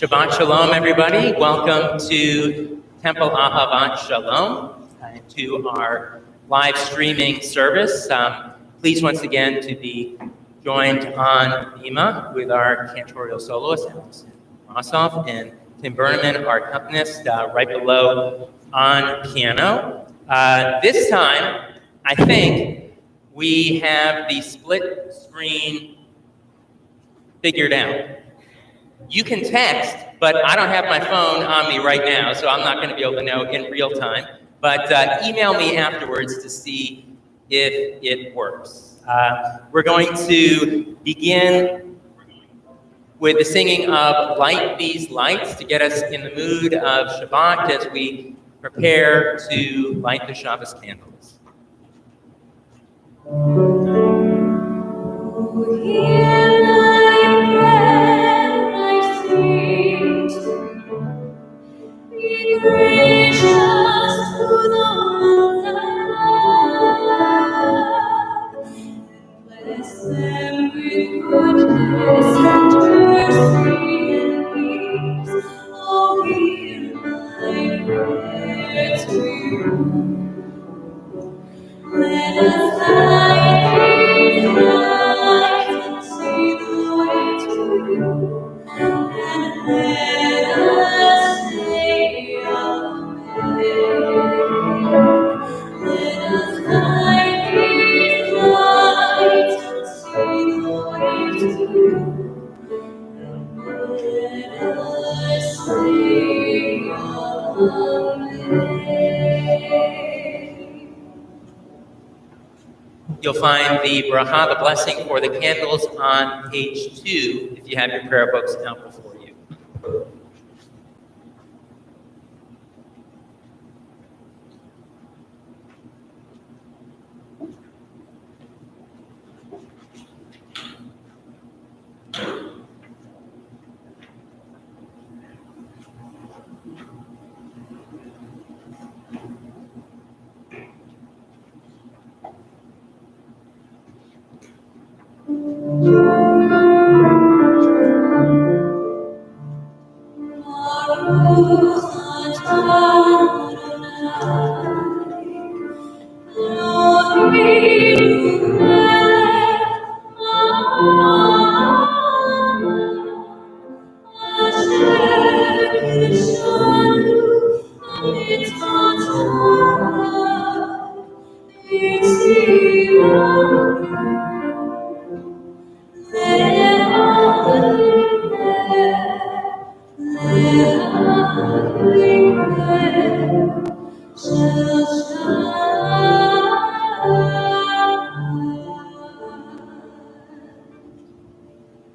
Shabbat Shalom, everybody. Welcome to Temple Ahavat Shalom, to our live streaming service. Pleased once again to be joined on Bima with our cantorial soloist, Allison Rossoff, and Tim Berneman, our accompanist, right below on piano. This time, I think we have the split screen figured out. You can text, but I don't have my phone on me right now, so I'm not going to be able to know in real time. But email me afterwards to see if it works. We're going to begin with the singing of Light These Lights to get us in the mood of Shabbat as we prepare to light the Shabbos candles. Be gracious to the ones I love, and bless them with goodness and mercy and peace. Oh, hear my prayer to you. Let us light these lights and see the way to you, and let us say Amen. Let us light these lights and see the way to you, and let us say Amen. You'll find the bracha, the blessing for the candles, on page 2 if you have your prayer books out before you.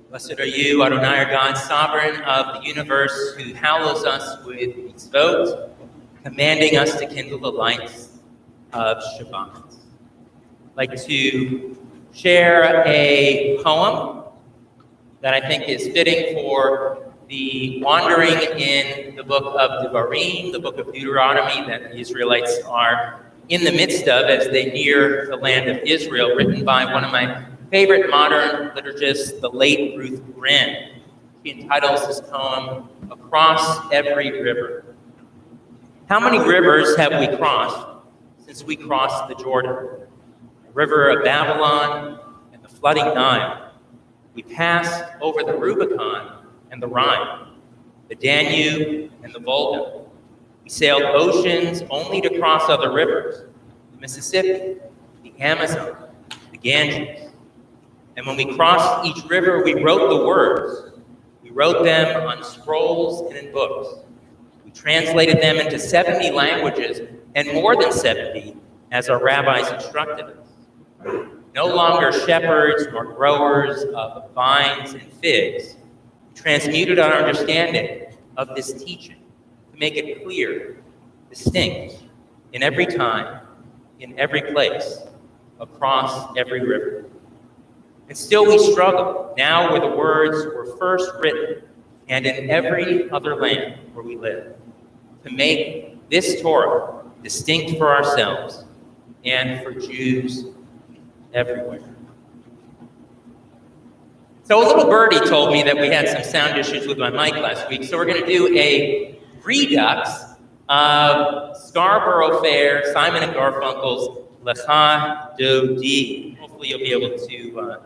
Blessed are you, Adonai, our God, sovereign of the universe, who hallows us with mitzvot, commanding us to kindle the lights of Shabbat. I'd like to share a poem that I think is fitting for the wandering in the book of Devarim, the book of Deuteronomy that the Israelites are in the midst of as they near the land of Israel, written by one of my favorite modern liturgists, the late Ruth Grinn. She entitles this poem, Across Every River. How many rivers have we crossed since we crossed the Jordan? The river of Babylon and the flooding Nile. We passed over the Rubicon and the Rhine, the Danube and the Volga. We sailed oceans only to cross other rivers, the Mississippi, the Amazon, the Ganges. And when we crossed each river, we wrote the words. We wrote them on scrolls and in books. We translated them into 70 languages, and more than 70, as our rabbis instructed us. No longer shepherds nor growers of vines and figs. We transmuted our understanding of this teaching to make it clear, distinct, in every time, in every place, across every river. And still we struggle, now where the words were first written, and in every other land where we live, to make this Torah distinct for ourselves and for Jews everywhere. So a little birdie told me that we had some sound issues with my mic last week, so we're going to do a redux of Scarborough Fair, Simon and Garfunkel's Lecha Dodi. Hopefully you'll be able to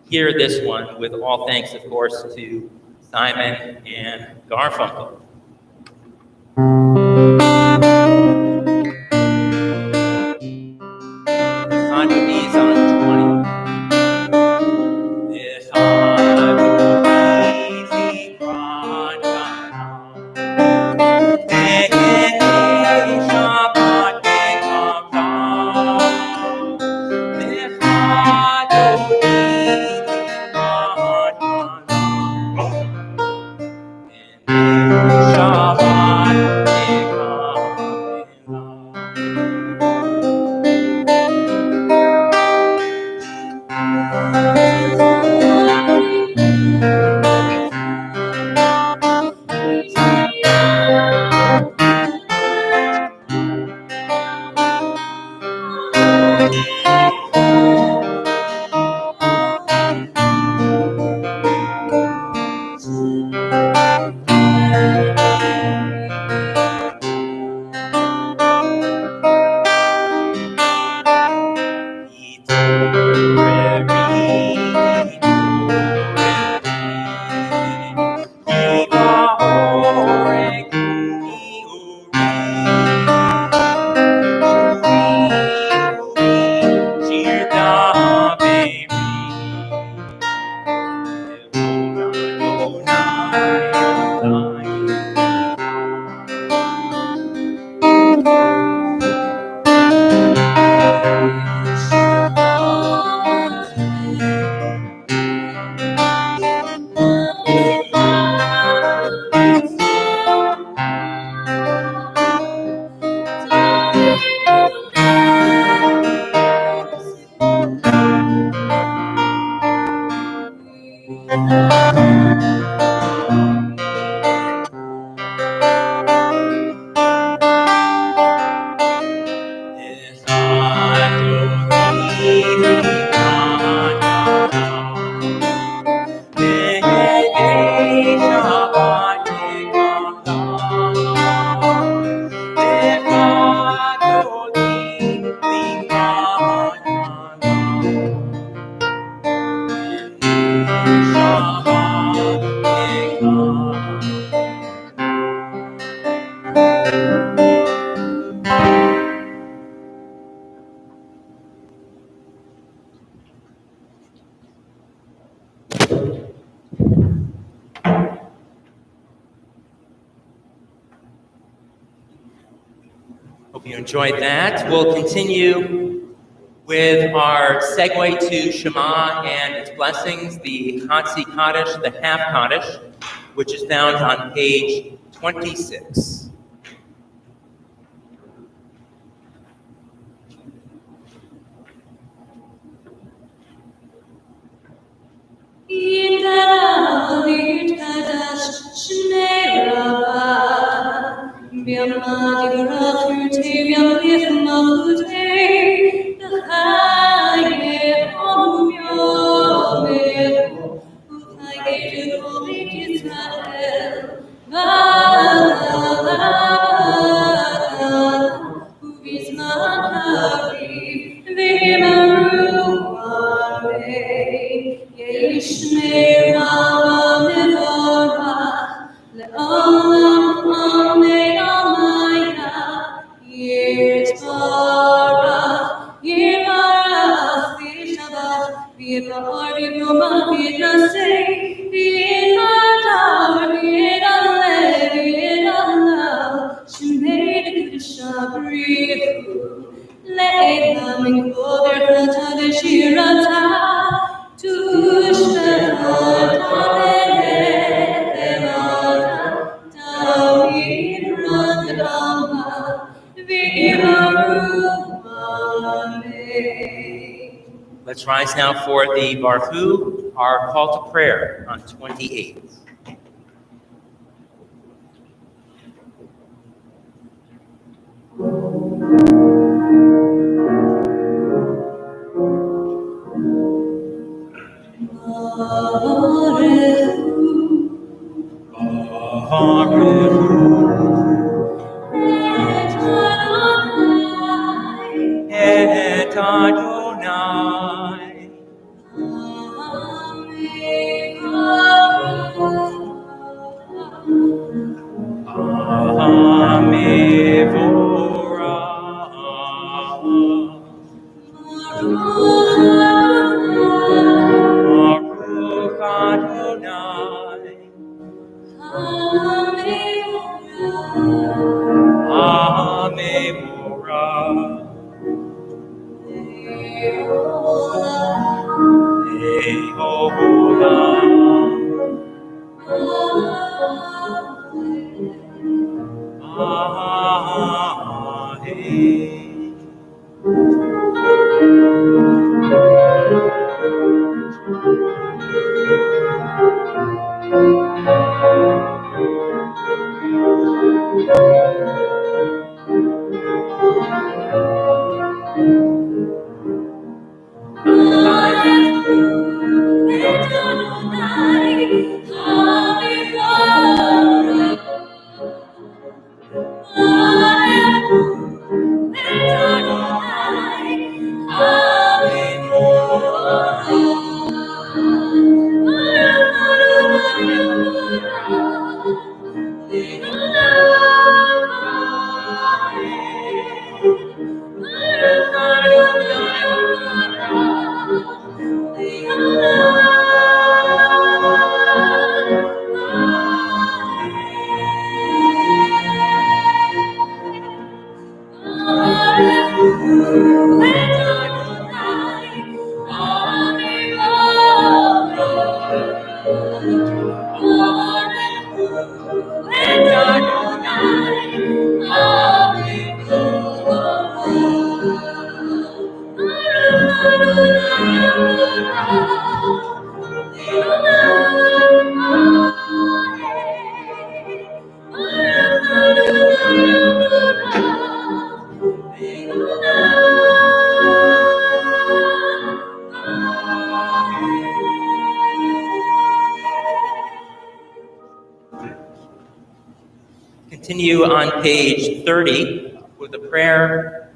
hear this one with all thanks, of course, to Simon and Garfunkel. Lecha Dodi is on 20. Lecha Dodi Zikran Shabbat Hope you enjoyed that. We'll continue with our segue to Shema and its blessings, the Chatzi Kaddish, the half Kaddish, which is found on page 26. Let's rise now for the Barhu, our call to prayer on 28. Et Adonai. Baruch Adonai. Continue on page 30 with a prayer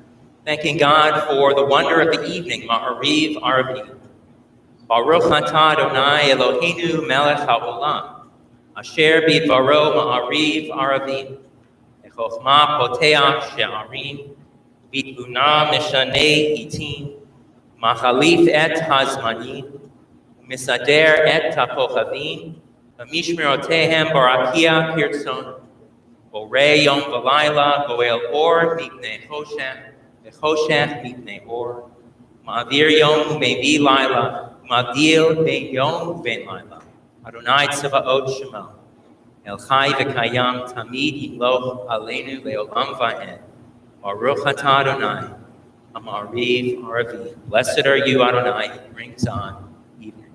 thanking God for the wonder of the evening, Ma'ariv Arabi. Baruch atah Adonai Eloheinu melech haolam, asher bidvaro Ma'ariv Arabi, echokma poteach she'arim, bitbuna mishanei itim, machalif et hazmanim, misader et takochavim, v'mishmerotehem barakia kirtzon, Borei yom v'layla, goel or mipnei choshech, v'choshech mipnei or, ma'avir yom u'mevi layla, u'mavdil ben yom u'ben layla. Adonai tzavaot shema, el chai v'kayam tamid yimloch aleinu le'olam va'en. Baruch atah Adonai, Amariv Aravi. Blessed are you, Adonai, who brings on evening.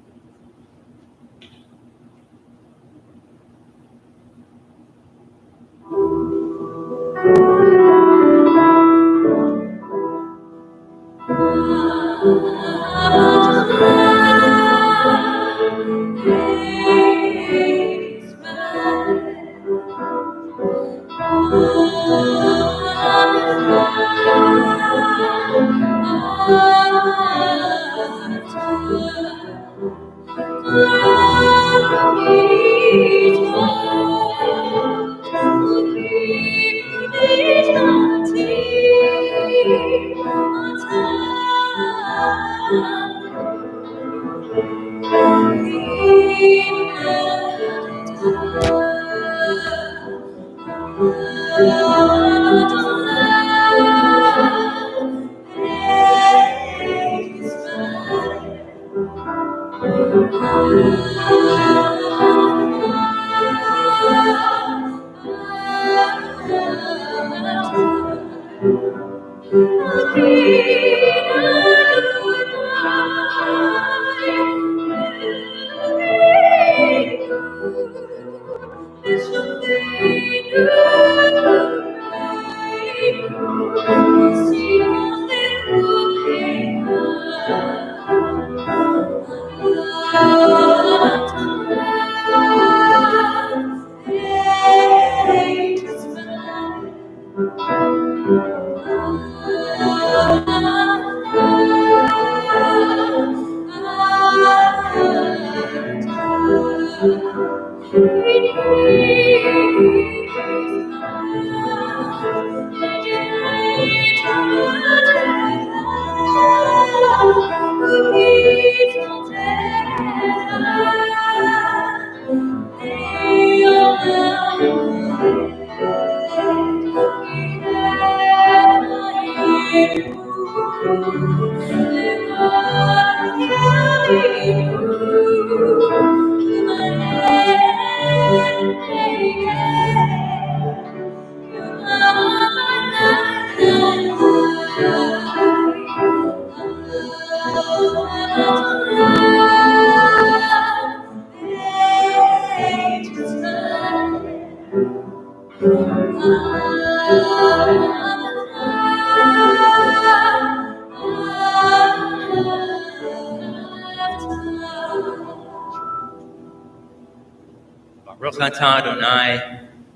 Baruch atah Adonai,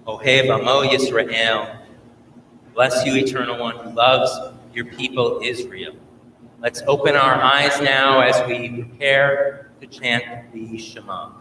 Ohev Amo Yisrael. Bless you, Eternal One, who loves your people Israel. Let's open our eyes now as we prepare to chant the Shema.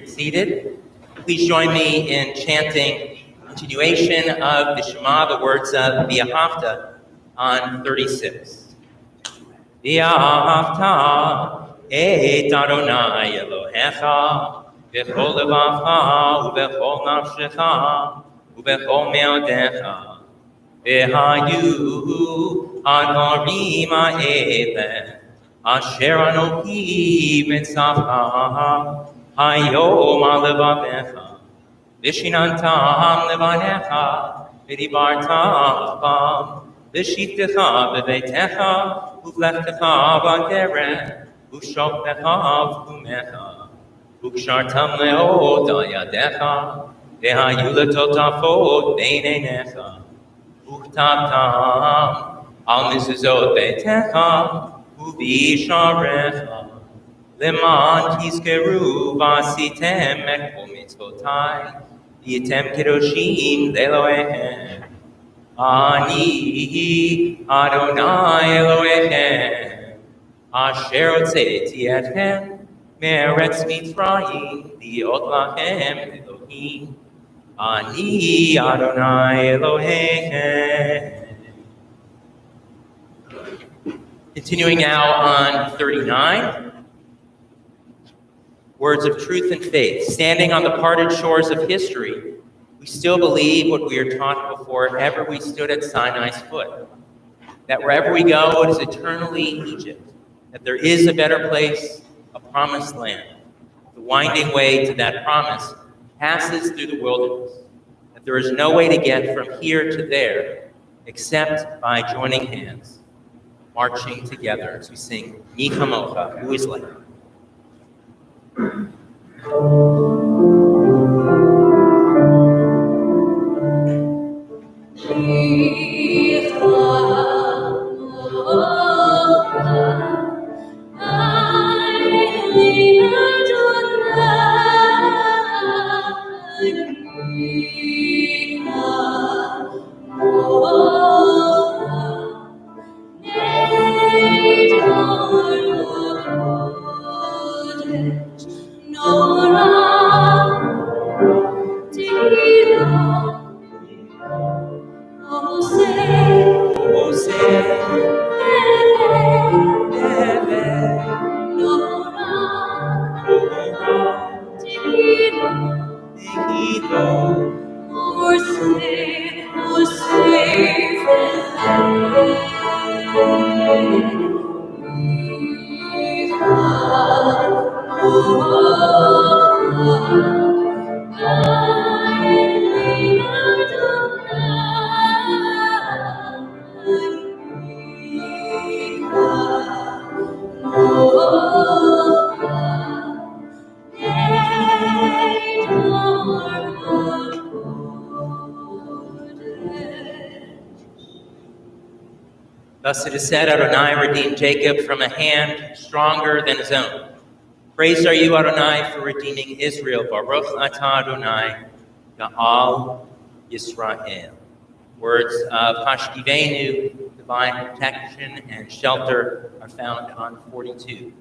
Seated. Please join me in chanting continuation of the Shema, the words of V'ahavta on 36. V'ahavta et Adonai Elohecha v'chol levacha u'v'chol nafshecha u'v'chol me'odecha v'hayu advarim ha'ele asher anochi mitzavcha Hayom alevavecha, vishinantam levanecha, vidibartam bam, vishitecha bevetecha, uvlechtecha b'derech, ushoktecha v'kumecha, ukshartam leod al yadecha, vehayu letotafot beinenecha, uchtabtam al mezuzot beitecha, uvisharecha. Leman tizkeru vasitem et kol mitzvotai V'yetem kedoshim le'Elohechem. Ani Adonai Elohechem. Asher hotzeiti etchem me'eretz Mitzrayim liot lachem Elohim. Ani Adonai Elohechem. Continuing now on 39. Words of truth and faith. Standing on the parted shores of history, we still believe what we are taught before ever we stood at Sinai's foot. That wherever we go, it is eternally Egypt. That there is a better place, a promised land. The winding way to that promise passes through the wilderness. That there is no way to get from here to there except by joining hands, marching together as we sing, Mi Kamocha, who is like you. Thus it is said, Adonai redeemed Jacob from a hand stronger than his own. Praised are you, Adonai, for redeeming Israel. Baruch atah Adonai, Ga'al Yisrael. Words of Hashkivenu, divine protection and shelter, are found on 42.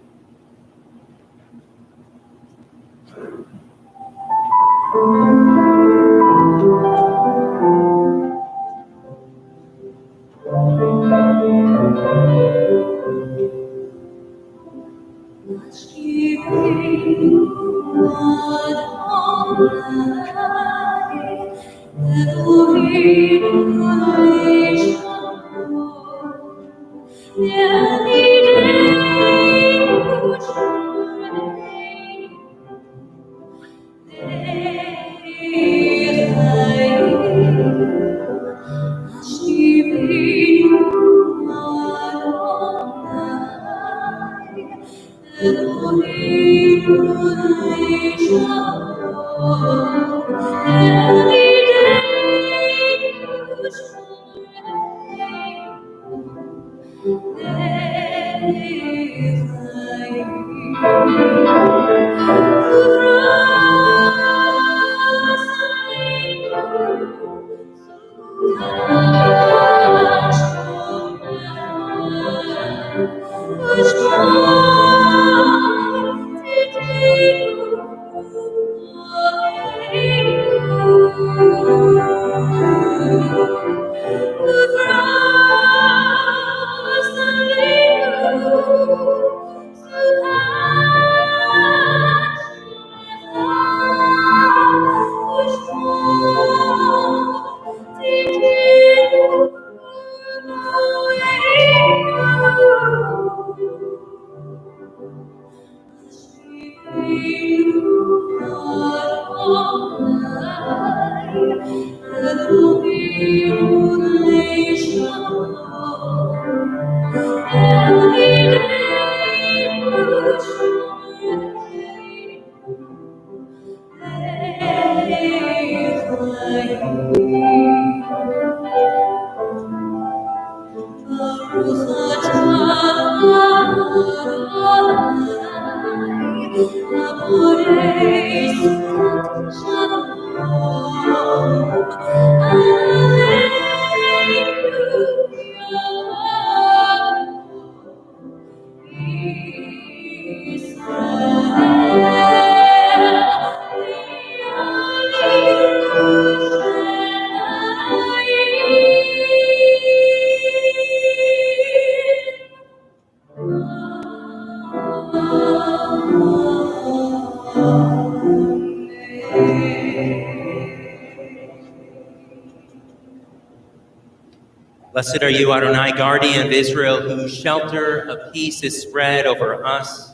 Blessed are you, Adonai, guardian of Israel, whose shelter of peace is spread over us,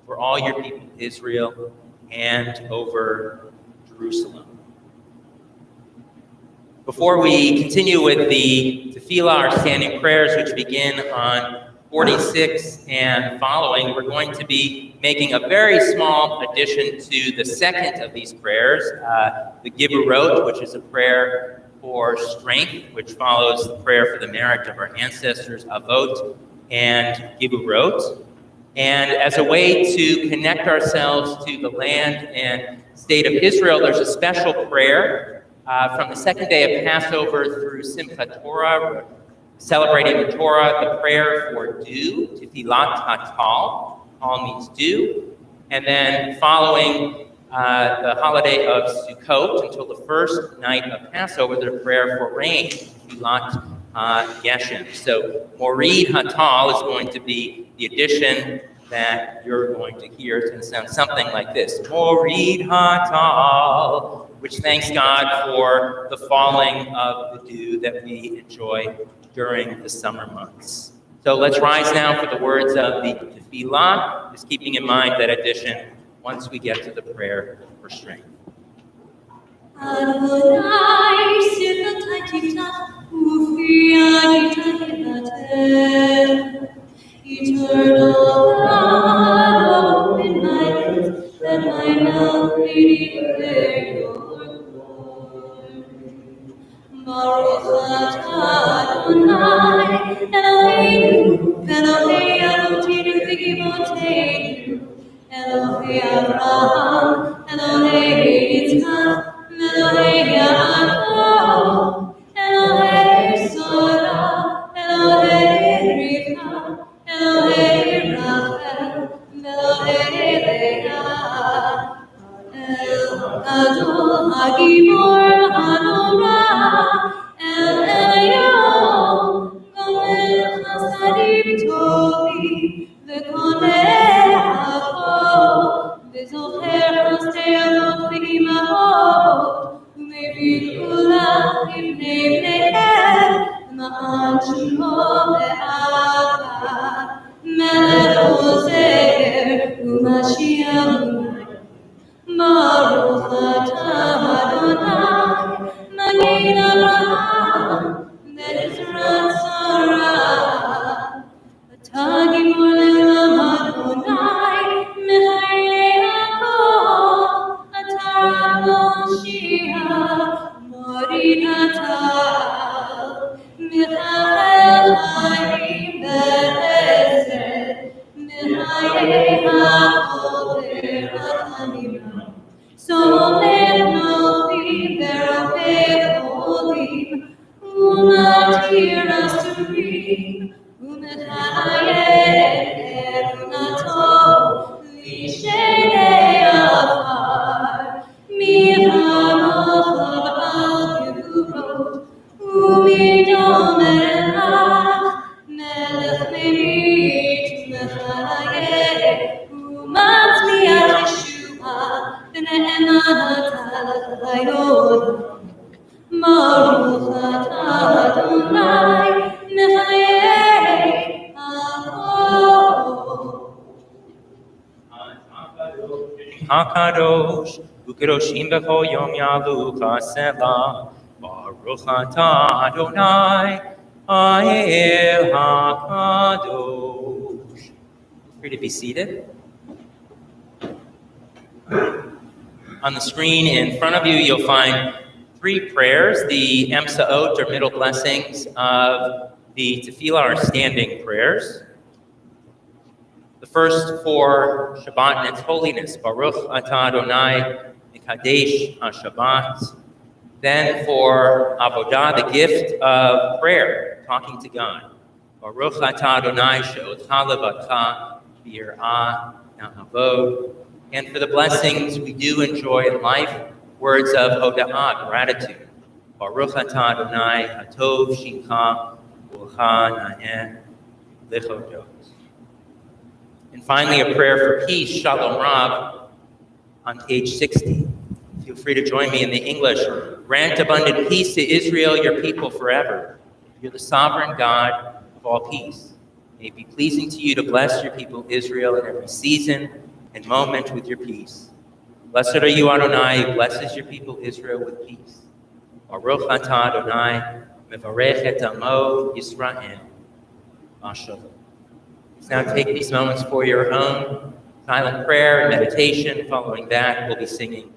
for all your people, Israel, and over Jerusalem. Before we continue with the Tefillah, our standing prayers, which begin on 46 and following, we're going to be making a very small addition to the second of these prayers, the Giburot, which is a prayer for strength, which follows the prayer for the merit of our ancestors, Avot and Giburot. And as a way to connect ourselves to the land and state of Israel, there's a special prayer from the second day of Passover through Simchat Torah, celebrating the Torah, the prayer for dew, Tefillat Hatal. Tal means dew. And then following the holiday of Sukkot until the first night of Passover, the prayer for rain, Tefillat Geshem. So Morid Hatal is going to be the addition that you're going to hear. It's going to sound something like this. Morid Hatal, which thanks God for the falling of the dew that we enjoy during the summer months. So let's rise now for the words of the Tefillah, just keeping in mind that addition once we get to the prayer for strength. Adonai, Sifat HaTiftach, Ufiyah Gitahivatem. Eternal God, open my lips, that my mouth may declare your glory. Baruch atah Adonai, Eloheinu, Elohei Avotinu v'Givotenu, Elohei Avraham, Elohei Yitzchak, Elohei Yaakov, Elohei Sora, Elohei Rivka, Elohei Rachel, Elohei Leah, El Gadol HaGibor HaNorah, El Elyon, Gomel Chasadim Tovi, V'koneh Hakol, V'zocher Chastei Avot V'imahot, U'mevin Kulam Livnei Bnei Ma'an Shemo Be'ava, Melech Ozer U'Mashiach Baruch atah Adonai, Magid Avraham, Ve'ezrat Sarah. Atah Gibor Le'olam Adonai, Mechayei Hakol. Atah Moshiach, Morid Hatal. Michal Chayim Be'ezet, Mechayei Hakol Be'rachamim. Somech Novi Be'rafeh Cholim, U'matir Asurim, U'mechayei Erunato, L'shenei Afar, Mi'chamochav al Gevurot, U'midom Elach, Melech Merit U'mechayei, U'matzmiach Yeshua, V'ne'emat Hayod. Baruch atah Adonai, Mechayei Hakol. HaKadosh, U'kedoshim b'chol yom yalu chasela, Baruch atah Adonai, Ha'el HaKadosh. Free to be seated. On the screen in front of you, you'll find three prayers, the Emsaot, or middle blessings, of the Tefillah, or standing prayers. The first for Shabbat and its holiness, Baruch atah Adonai Mekadesh HaShabbat. Then for Avodah, the gift of prayer, talking to God, Baruch atah Adonai she'otcha levatcha v'yir'ah na'avod. And for the blessings we do enjoy in life, words of hoda'ah, gratitude. Baruch atah Adonai hatov shimcha u'cha na'eh lechodot. And finally, a prayer for peace, Shalom Rav, on page 60. Feel free to join me in the English. Grant abundant peace to Israel, your people forever. You're the sovereign God of all peace. May it be pleasing to you to bless your people Israel in every season and moment with your peace. Blessed are you, Adonai, who blesses your people Israel with peace. Baruch atah Adonai, mevarech et amo Yisrael. Mashallah. Let's now take these moments for your own silent prayer and meditation. Following that, we'll be singing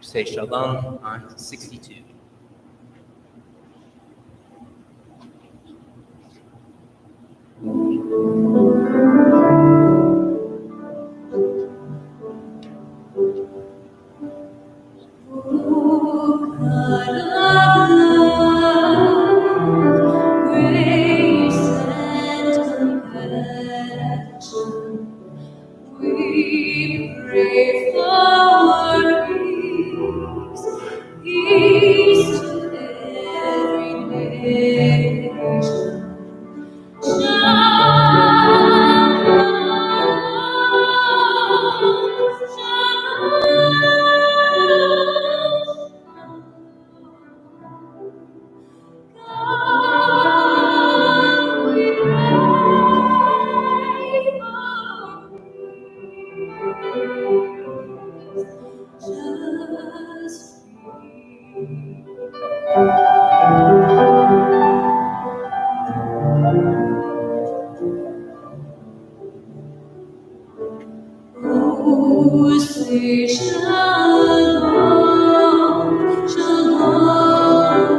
Say Shalom on 62. Grace and compassion, we pray for peace, peace to every nation. Say shalom, shalom,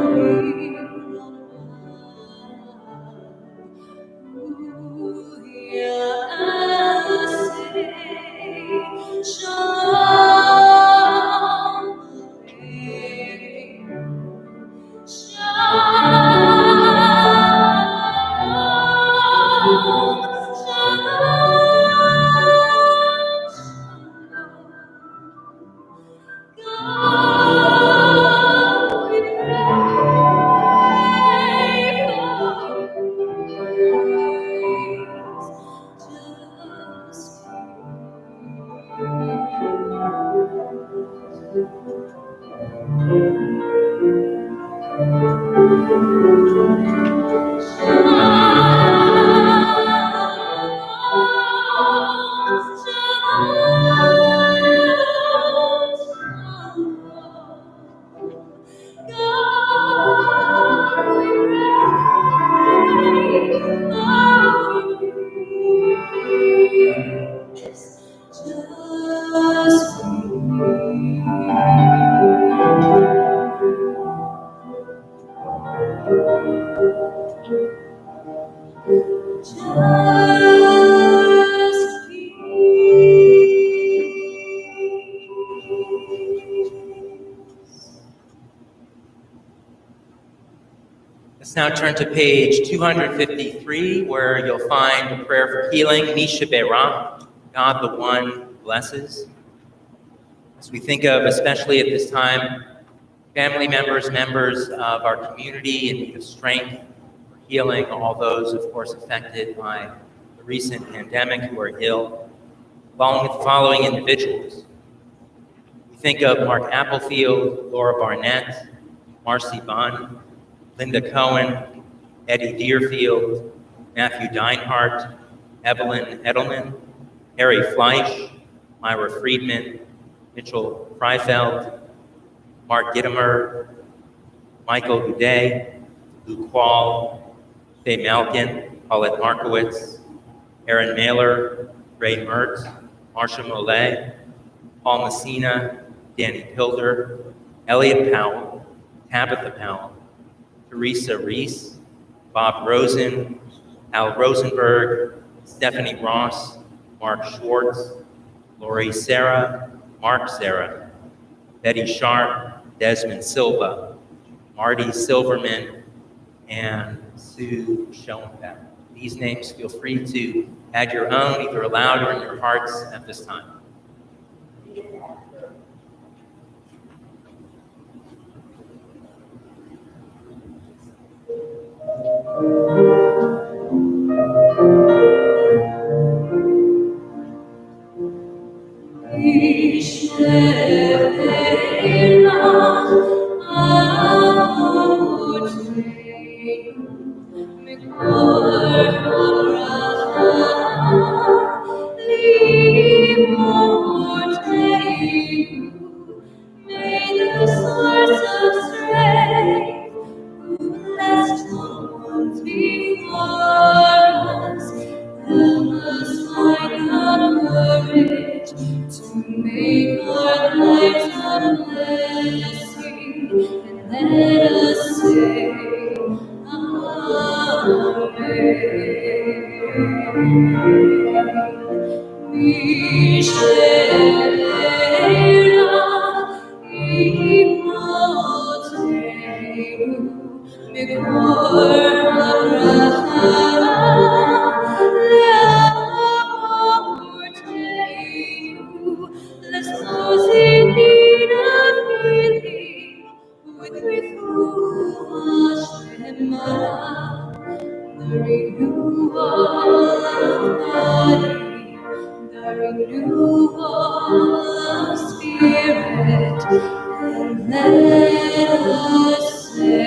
Let's now turn to page 253, where you'll find a prayer for healing, Misha Be'erah, God the One blesses. As we think of, especially at this time, family members, members of our community in need of strength for healing, all those, of course, affected by the recent pandemic who are ill, along with the following individuals. We think of Mark Applefield, Laura Barnett, Marcy Bunn, Linda Cohen, Eddie Deerfield, Matthew Deinhardt, Evelyn Edelman, Harry Fleisch, Myra Friedman, Mitchell Freifeld, Mark Gittimer, Michael Goudet, Lou Quall, Faye Malkin, Paulette Markowitz, Aaron Mailer, Ray Mertz, Marsha Mollet, Paul Messina, Danny Pilder, Elliot Powell, Tabitha Powell, Teresa Reese, Bob Rosen, Al Rosenberg, Stephanie Ross, Mark Schwartz, Lori Sarah, Mark Sarah, Betty Sharp, Desmond Silva, Marty Silverman, and Sue Schoenbeck. These names, feel free to add your own, either aloud or in your hearts at this time. May the source of strength, who blessed the ones before us, help us find the courage to make our lives a blessing, and let us say, Amen. Bless those in need of healing, with renewal, the renewal of body, the renewal of spirit, and let us say,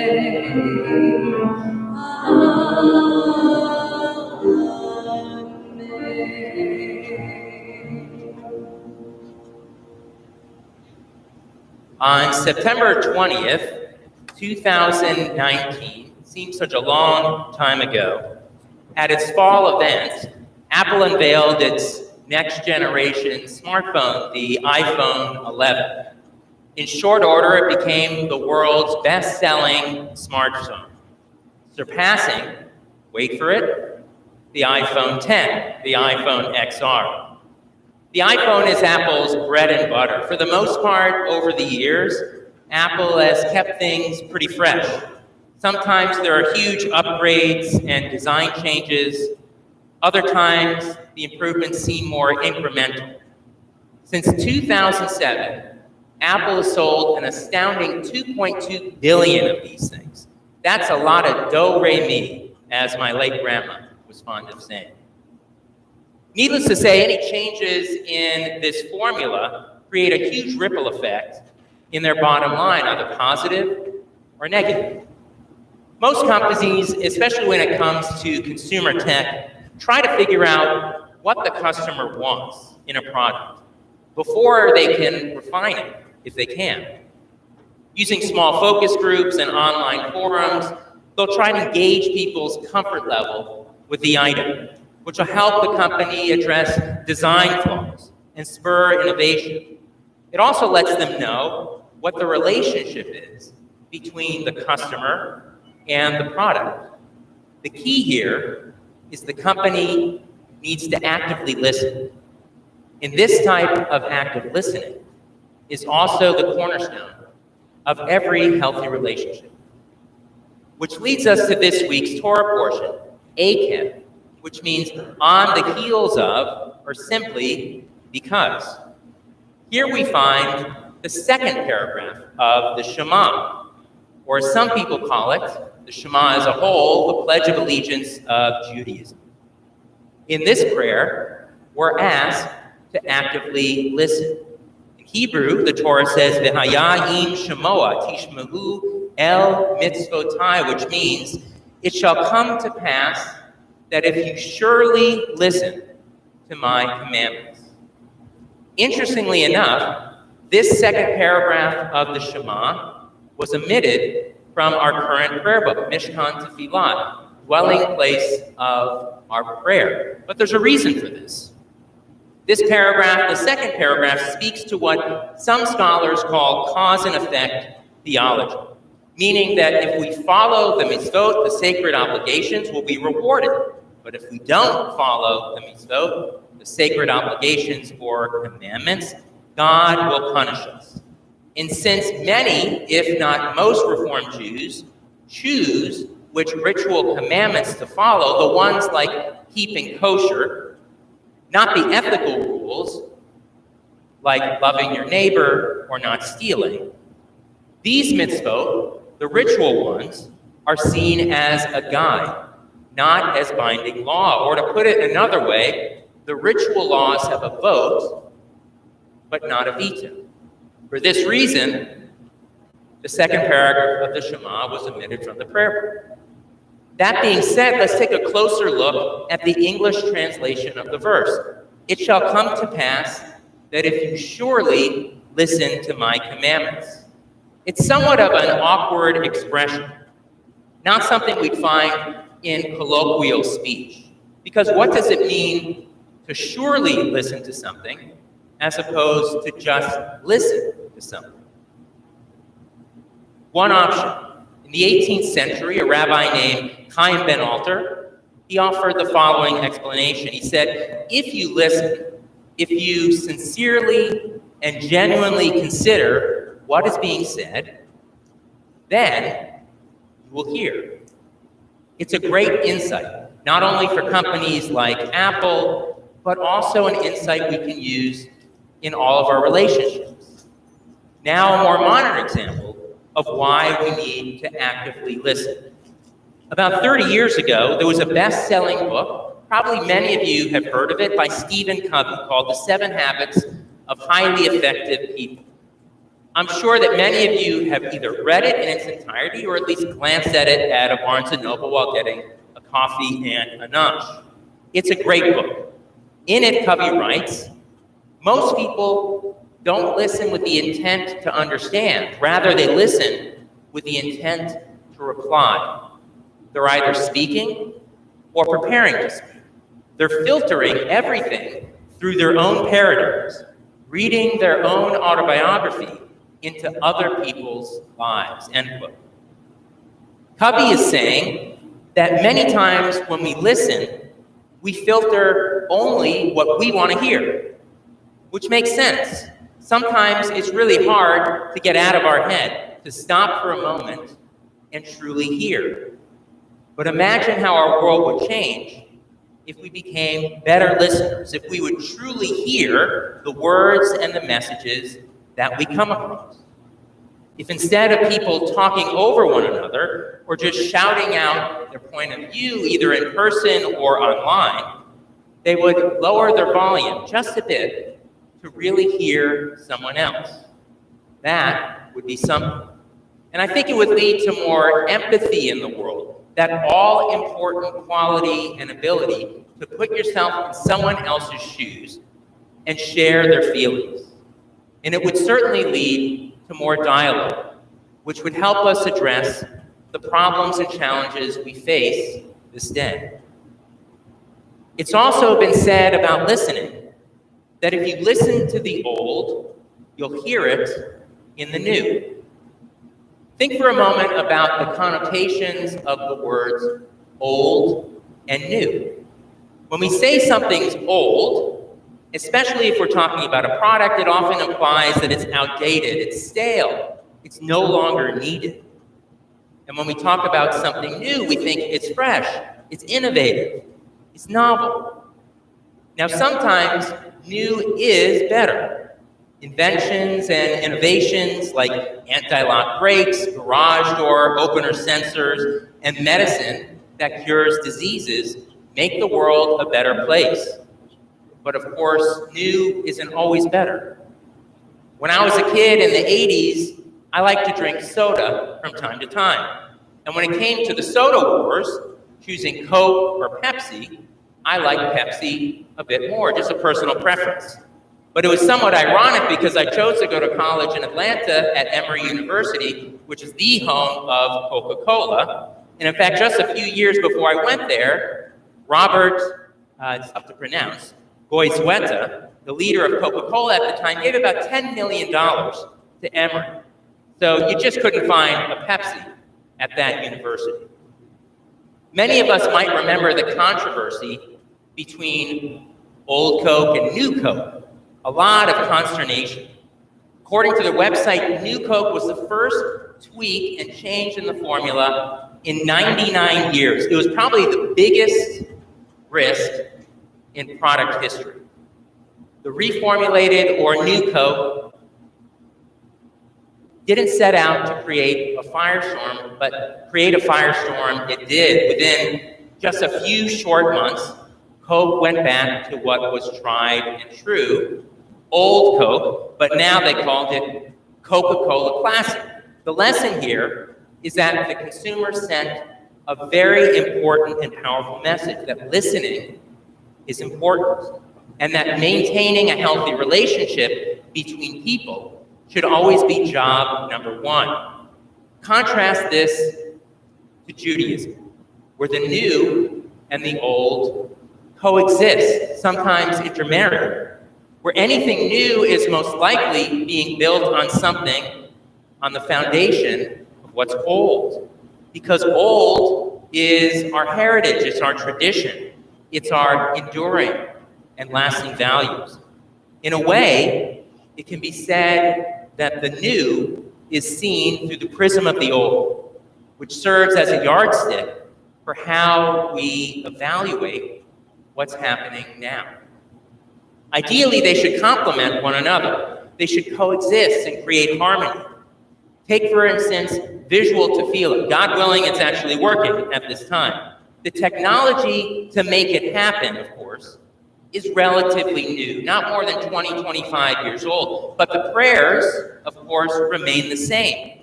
On September 20th, 2019, seems such a long time ago, at its fall event, Apple unveiled its next generation smartphone, the iPhone 11. In short order, it became the world's best-selling smartphone, surpassing, wait for it, the iPhone 10, the iPhone XR. The iPhone is Apple's bread and butter. For the most part, over the years, Apple has kept things pretty fresh. Sometimes there are huge upgrades and design changes. Other times, the improvements seem more incremental. Since 2007, Apple has sold an astounding 2.2 billion of these things. That's a lot of do-re-mi, as my late grandma was fond of saying. Needless to say, any changes in this formula create a huge ripple effect in their bottom line, either positive or negative. Most companies, especially when it comes to consumer tech, try to figure out what the customer wants in a product before they can refine it, if they can. Using small focus groups and online forums, they'll try to gauge people's comfort level with the item, which will help the company address design flaws and spur innovation. It also lets them know what the relationship is between the customer and the product. The key here is the company needs to actively listen. And this type of active listening is also the cornerstone of every healthy relationship. Which leads us to this week's Torah portion, Akev, which means on the heels of, or simply because. Here we find the second paragraph of the Shema, or as some people call it, the Shema as a whole, the Pledge of Allegiance of Judaism. In this prayer, we're asked to actively listen. In Hebrew, the Torah says, V'haya im shemoa tishmehu el mitzvotai, which means, it shall come to pass that if you surely listen to my commandments. Interestingly enough, this second paragraph of the Shema was omitted from our current prayer book, Mishkan Tefillah, dwelling place of our prayer. But there's a reason for this. This paragraph, the second paragraph, speaks to what some scholars call cause and effect theology, meaning that if we follow the mitzvot, the sacred obligations, we'll be rewarded. But if we don't follow the mitzvot, the sacred obligations or commandments, God will punish us. And since many, if not most Reformed Jews, choose which ritual commandments to follow, the ones like keeping kosher, not the ethical rules, like loving your neighbor or not stealing, these mitzvot, the ritual ones, are seen as a guide, not as binding law. Or to put it another way, the ritual laws have a vote, but not a veto. For this reason, the second paragraph of the Shema was omitted from the prayer book. That being said, let's take a closer look at the English translation of the verse. It shall come to pass that if you surely listen to my commandments. It's somewhat of an awkward expression, not something we'd find in colloquial speech. Because what does it mean to surely listen to something as opposed to just listen to something? One option. In the 18th century, a rabbi named Chaim ben Alter, he offered the following explanation. He said, if you listen, if you sincerely and genuinely consider what is being said, then you will hear. It's a great insight, not only for companies like Apple, but also an insight we can use in all of our relationships. Now, a more modern example of why we need to actively listen. About 30 years ago, there was a best-selling book, probably many of you have heard of it, by Stephen Covey, called The 7 Habits of Highly Effective People. I'm sure that many of you have either read it in its entirety or at least glanced at it at a Barnes & Noble while getting a coffee and a nunch. It's a great book. In it, Covey writes, most people don't listen with the intent to understand. Rather, they listen with the intent to reply. They're either speaking or preparing to speak. They're filtering everything through their own paradigms, reading their own autobiography into other people's lives, end quote. Covey is saying that many times when we listen, we filter only what we want to hear, which makes sense. Sometimes it's really hard to get out of our head, to stop for a moment and truly hear. But imagine how our world would change if we became better listeners, if we would truly hear the words and the messages that we come across. If instead of people talking over one another or just shouting out their point of view, either in person or online, they would lower their volume just a bit to really hear someone else. That would be something. And I think it would lead to more empathy in the world, that all-important quality and ability to put yourself in someone else's shoes and share their feelings. And it would certainly lead to more dialogue, which would help us address the problems and challenges we face this day. It's also been said about listening that if you listen to the old, you'll hear it in the new. Think for a moment about the connotations of the words old and new. When we say something's old, especially if we're talking about a product, it often implies that it's outdated, it's stale, it's no longer needed. And when we talk about something new, we think it's fresh, it's innovative, it's novel. Now, sometimes new is better. Inventions and innovations like anti-lock brakes, garage door opener sensors, and medicine that cures diseases make the world a better place. But of course, new isn't always better. When I was a kid in the 80s, I liked to drink soda from time to time. And when it came to the soda wars, choosing Coke or Pepsi, I liked Pepsi a bit more, just a personal preference. But it was somewhat ironic because I chose to go to college in Atlanta at Emory University, which is the home of Coca-Cola. And in fact, just a few years before I went there, Robert, it's tough to pronounce, Goizueta, the leader of Coca-Cola at the time, gave about $10 million to Emory. So you just couldn't find a Pepsi at that university. Many of us might remember the controversy between old Coke and new Coke. A lot of consternation. According to their website, new Coke was the first tweak and change in the formula in 99 years. It was probably the biggest risk in product history. The reformulated or new Coke didn't set out to create a firestorm, but create a firestorm it did. Within just a few short months, Coke went back to what was tried and true, old Coke, but now they called it Coca-Cola Classic. The lesson here is that the consumer sent a very important and powerful message that listening is important, and that maintaining a healthy relationship between people should always be job number one. Contrast this to Judaism, where the new and the old coexist, sometimes intermarry, where anything new is most likely being built on something on the foundation of what's old. Because old is our heritage, it's our tradition, it's our enduring and lasting values. In a way, it can be said that the new is seen through the prism of the old, which serves as a yardstick for how we evaluate what's happening now. Ideally, they should complement one another. They should coexist and create harmony. Take, for instance, visual tefillah. God willing, it's actually working at this time. The technology to make it happen, of course, is relatively new, not more than 20, 25 years old. But the prayers, of course, remain the same.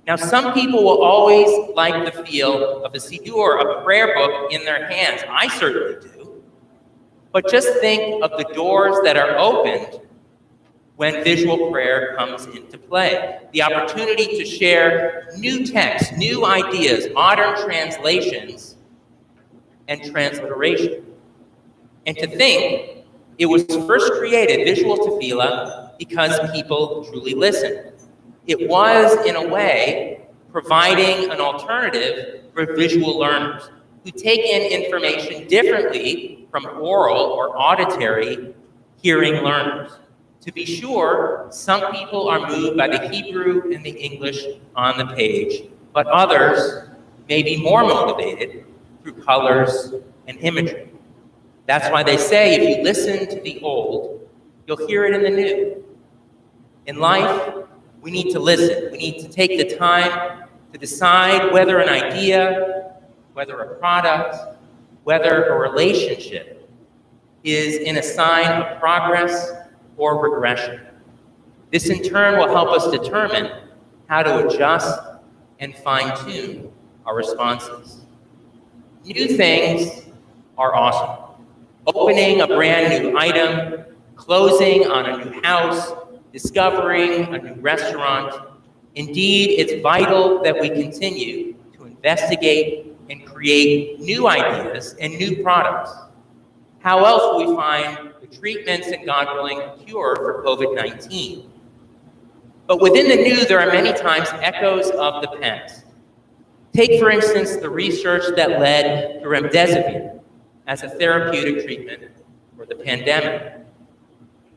Now, some people will always like the feel of a siddur, a prayer book in their hands. I certainly do. But just think of the doors that are opened when visual prayer comes into play. The opportunity to share new texts, new ideas, modern translations, and transliteration. And to think it was first created, visual tefillah, because people truly listened. It was, in a way, providing an alternative for visual learners who take in information differently from oral or auditory hearing learners. To be sure, some people are moved by the Hebrew and the English on the page, but others may be more motivated through colors and imagery. That's why they say if you listen to the old, you'll hear it in the new. In life, we need to listen. We need to take the time to decide whether an idea, whether a product, whether a relationship is in a sign of progress or regression. This in turn will help us determine how to adjust and fine-tune our responses. New things are awesome. Opening a brand new item, closing on a new house, discovering a new restaurant. Indeed, it's vital that we continue to investigate and create new ideas and new products. How else will we find the treatments and, God willing, a cure for COVID-19? But within the new, there are many times echoes of the past. Take, for instance, the research that led to remdesivir as a therapeutic treatment for the pandemic.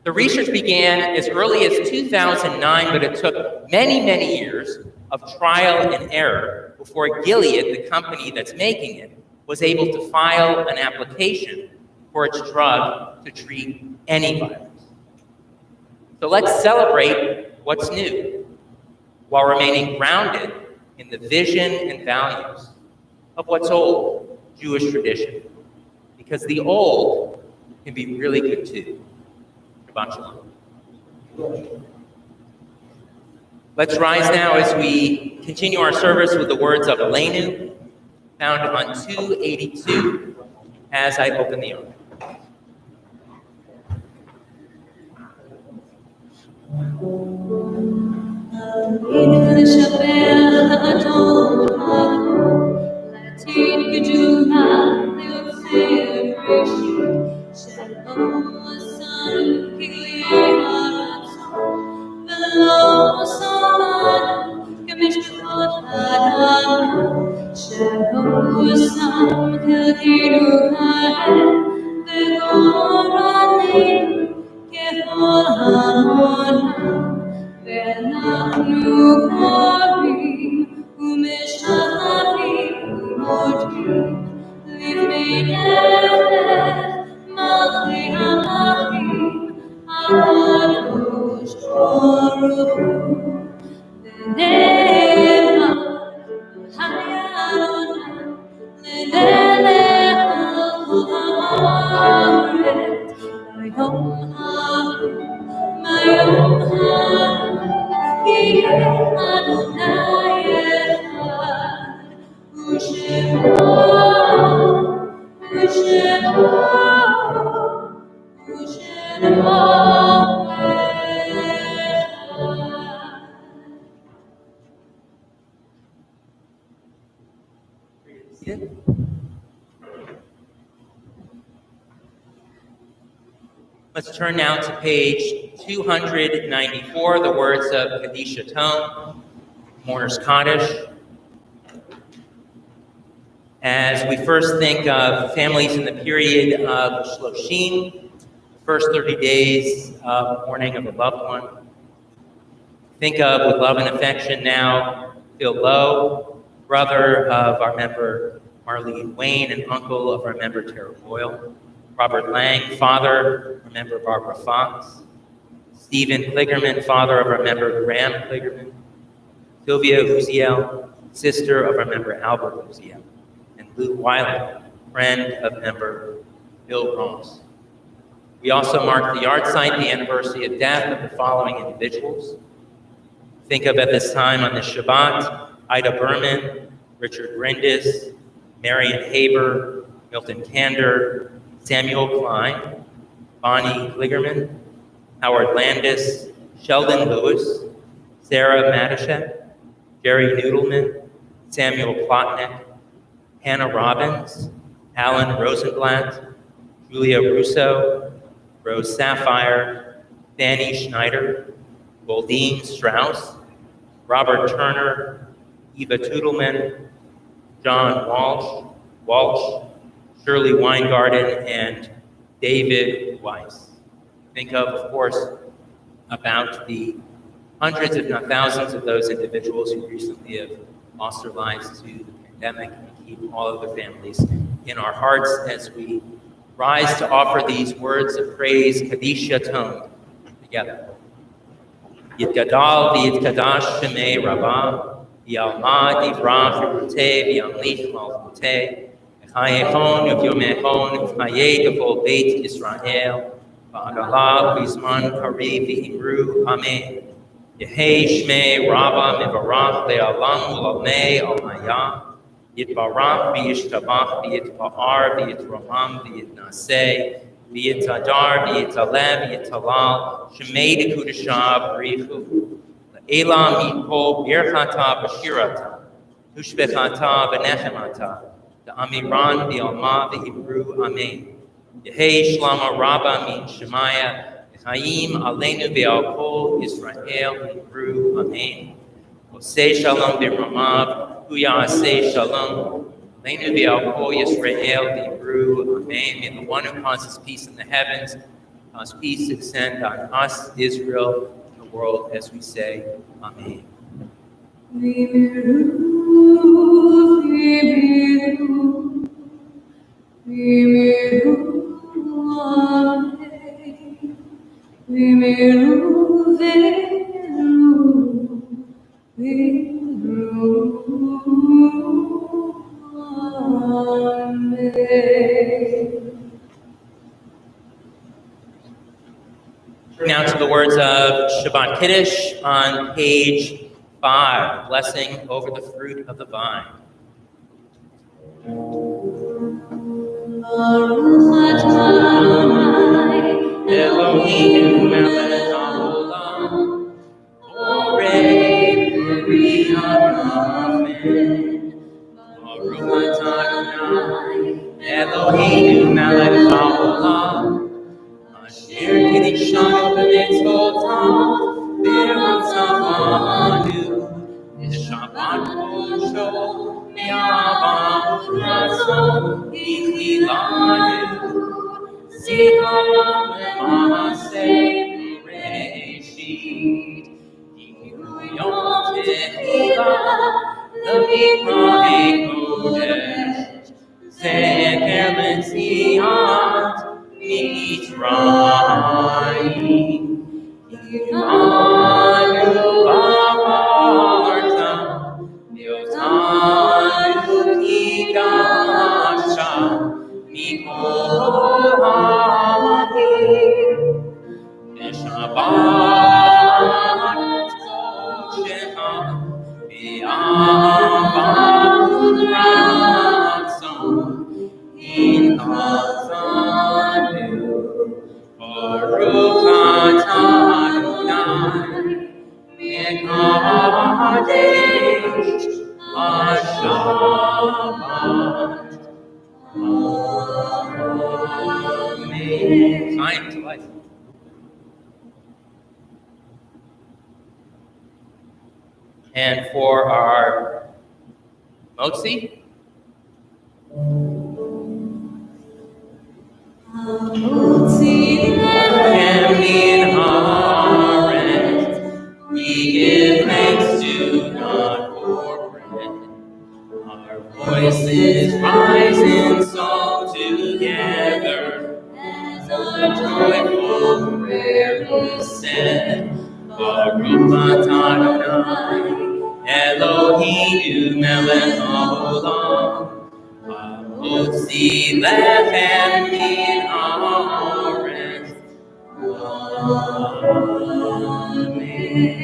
The research began as early as 2009, but it took many, many years of trial and error before Gilead, the company that's making it, was able to file an application for its drug to treat any virus. So let's celebrate what's new while remaining grounded in the vision and values of what's old, Jewish tradition. Because the old can be really good too. Shabbat shalom. Let's rise now as we continue our service with the words of Elenu, found on 282, as I open the ark. Let's turn now to page 294, the words of Kadisha Tone, Mourner's Kaddish. As we first think of families in the period of Shloshim, the first 30 days of mourning of a loved one, think of with love and affection now Phil Lowe, brother of our member Marlene Wayne and uncle of our member Tara Boyle, Robert Lang, father of our member Barbara Fox, Stephen Kligerman, father of our member Graham Kligerman, Sylvia Uziel, sister of our member Albert Uziel, and Luke Weiler, friend of member Bill Ross. We also mark the yard site, the anniversary of death of the following individuals. Think of at this time on the Shabbat, Ida Berman, Richard Brindis, Marion Haber, Milton Kander, Samuel Klein, Bonnie Kligerman, Howard Landis, Sheldon Lewis, Sarah Matashek, Jerry Noodleman, Samuel Plotnick, Hannah Robbins, Alan Rosenblatt, Julia Russo, Rose Sapphire, Fanny Schneider, Goldine Strauss, Robert Turner, Eva Toodleman, John Walsh, Shirley Weingarten, and David Weiss. Think of course, about the hundreds, if not thousands, of those individuals who recently have lost their lives to the pandemic, and keep all of the families in our hearts as we rise to offer these words of praise, Kadisha Tone, together. Yitgadal v'yitkadash shemei Rabbah, v'yalma divrah v'ruteh v'yamlich malchuteh, v'chayechon v'yomechon v'chayeh gevol beit Yisrael, v'agalah v'zman kariv v'imru, Amen. Yehei shmei Rabbah mivarach le'alam u'lamei al-hayah, Yitbarach v'yishtabach v'yitpa'ar v'yitraham v'yitnaseh, v'yitadar v'yitalem v'yitalal, shemei dekudashah b'richu, le'elam yitpol birchata b'shirata, ushbechata v'nechemata, da'amiran v'yalma v'yibru, Amen. Yehei shlama Rabbah min Shemaya, v'chayim aleinu v'al kol Yisrael v'yibru, Amen. Oseh shalom b'ramav, Say shalom. Leinu v'al kol Yisrael v'yibru, Amen. May the one who causes peace in the heavens cause peace to descend on us, Israel, and the world, as we say, Amen. Now to the words of Shabbat Kiddush on page 5, blessing over the fruit of the vine. Elohim melech haolam, borei peri harafen, Baruch atah Adonai, Elohim melech haolam, Asher kiddushanu b'mitzvotav, v'ratzavanu, v'shabbat kodesho, v'ahavah ratzon, v'chilanu, zikaron le'maaseh b'reshit, yom tehillah l'mikrah kodesh, zeker l'tziat Mitzrayim, Yimanu b'avarta, Yotanu kidasha, Mikol ha'amim, V'shabbat kodeshecha, v'ahavah ratzon, in Shabbat. Amen. Time to life. And for our Motzi, in Haaretz, we give thanks to God for bread. Our voices rise in song together as our joyful prayer is said. Baruch atah Adonai, Eloheinu melech haolam, ha'motzi lechem min haaretz. Amen.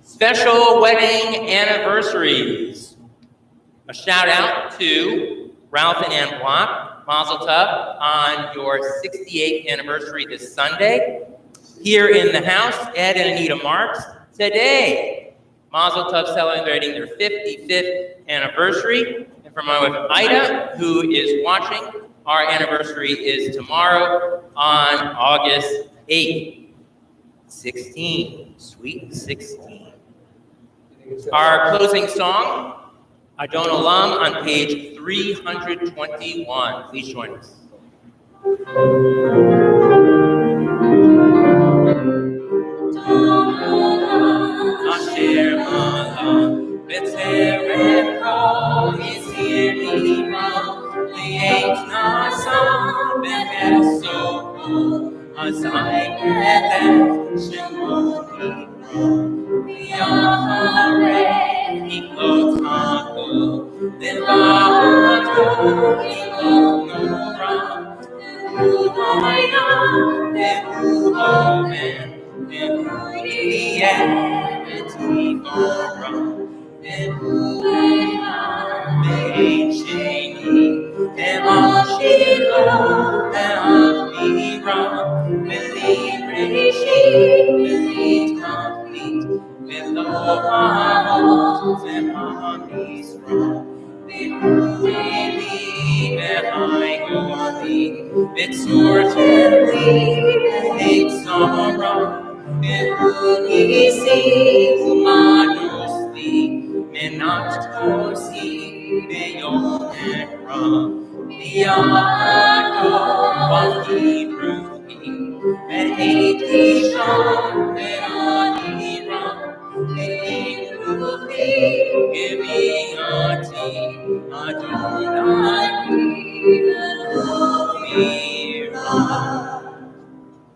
Special wedding anniversaries. A shout out to Ralph and Ann Block, Mazel Tov, on your 68th anniversary this Sunday. Here in the house, Ed and Anita Marks. Today, Mazel Tov celebrating their 55th anniversary. And for my wife Ida, who is watching, our anniversary is tomorrow on August 8th. 16, sweet 16. Our closing song, Adon Olam, on page 321. Please join us. Asher Malam, B'Terem Kol Yisir Nivram, Li'et Nasam B'Mesopo, Azai B'Ethem Shemot Nivram, Li'ahareh Niklot Ha'kol, Li'vahato Niklot Noram, Le'u'ayam, Le'u'omen,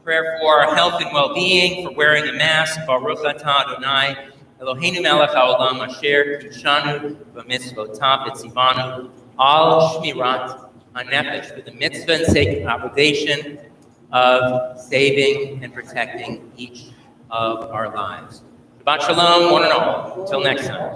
Prayer for health and well-being, for wearing a mask. Baruch atah Adonai, Eloheinu melech haolam, asher kidshanu b'mitzvotav v'tzivanu al shmirat hanefesh, for the mitzvah and sacred obligation of saving and protecting each of our lives. Shabbat shalom, one and all. Until next time.